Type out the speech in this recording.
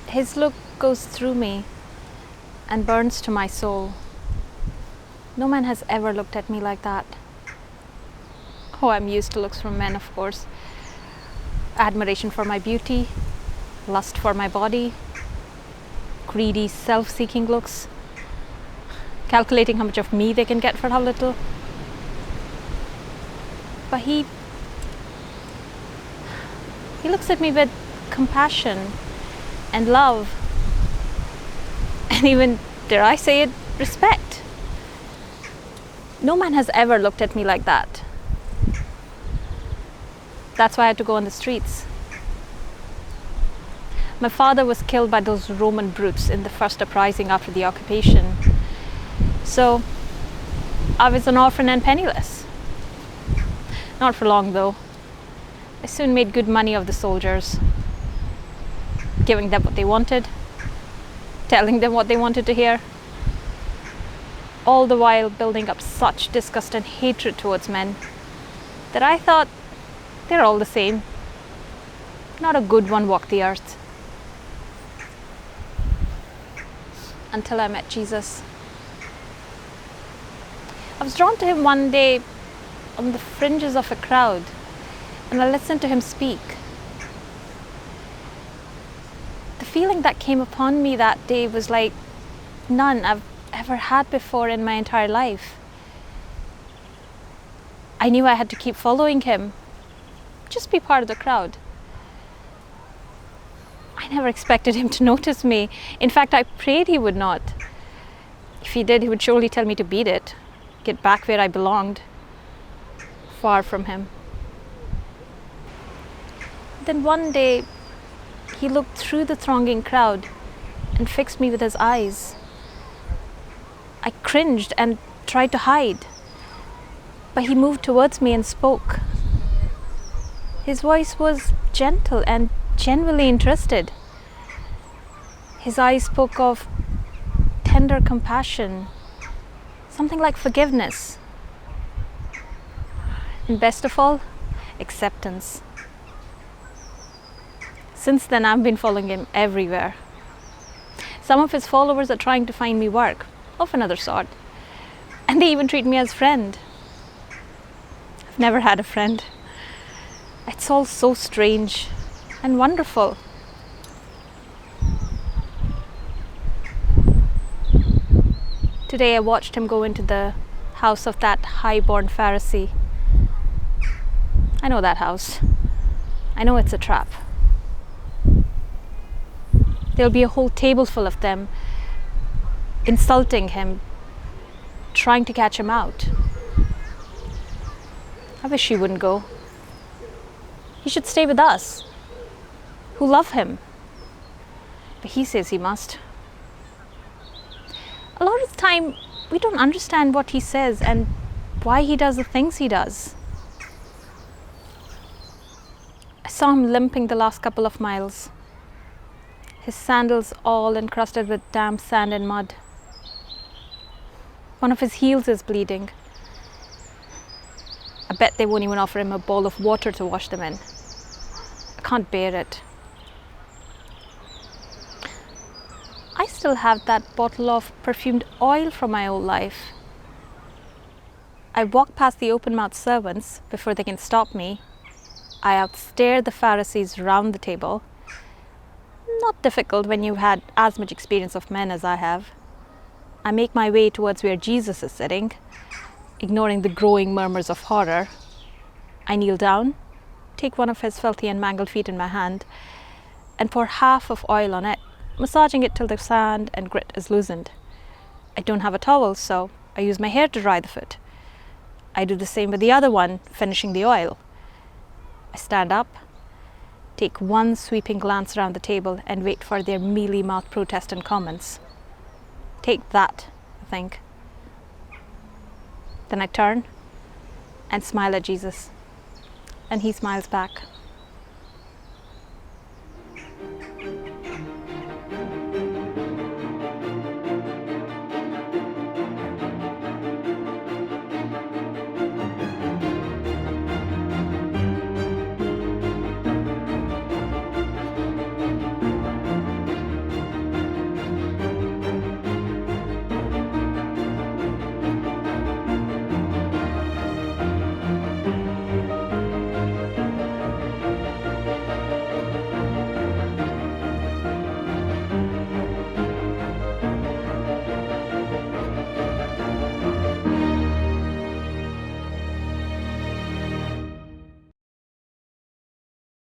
His look goes through me and burns to my soul. No man has ever looked at me like that. Oh, I'm used to looks from men, of course. Admiration for my beauty, lust for my body, greedy, self-seeking looks, calculating how much of me they can get for how little. But he looks at me with compassion and love, and even, dare I say it, respect. No man has ever looked at me like that. That's why I had to go on the streets. My father was killed by those Roman brutes in the first uprising after the occupation. So I was an orphan and penniless. Not for long though. I soon made good money of the soldiers, giving them what they wanted, telling them what they wanted to hear, all the while building up such disgust and hatred towards men that I thought they're all the same. Not a good one walked the earth. Until I met Jesus. I was drawn to him one day on the fringes of a crowd, and I listened to him speak. The feeling that came upon me that day was like none I've ever had before in my entire life. I knew I had to keep following him, just be part of the crowd. I never expected him to notice me. In fact, I prayed he would not. If he did, he would surely tell me to beat it, get back where I belonged, far from him. Then one day, he looked through the thronging crowd and fixed me with his eyes. I cringed and tried to hide, but he moved towards me and spoke. His voice was gentle and genuinely interested. His eyes spoke of tender compassion, something like forgiveness, and best of all, acceptance. Since then, I've been following him everywhere. Some of his followers are trying to find me work of another sort, and they even treat me as friend. I've never had a friend. It's all so strange and wonderful. Today I watched him go into the house of that high-born Pharisee. I know that house. I know it's a trap. There'll be a whole table full of them, insulting him, trying to catch him out. I wish he wouldn't go. He should stay with us, who love him. But he says he must. A lot of the time, we don't understand what he says and why he does the things he does. I saw him limping the last couple of miles, his sandals all encrusted with damp sand and mud. One of his heels is bleeding. I bet they won't even offer him a bowl of water to wash them in. I can't bear it. I still have that bottle of perfumed oil from my old life. I walk past the open-mouthed servants before they can stop me. I outstare the Pharisees round the table. Not difficult when you've had as much experience of men as I have. I make my way towards where Jesus is sitting, ignoring the growing murmurs of horror. I kneel down, take one of his filthy and mangled feet in my hand, and pour half of oil on it, massaging it till the sand and grit is loosened. I don't have a towel, so I use my hair to dry the foot. I do the same with the other one, finishing the oil. I stand up, take one sweeping glance around the table, and wait for their mealy-mouthed protest and comments. Take that, I think. Then I turn and smile at Jesus, and he smiles back.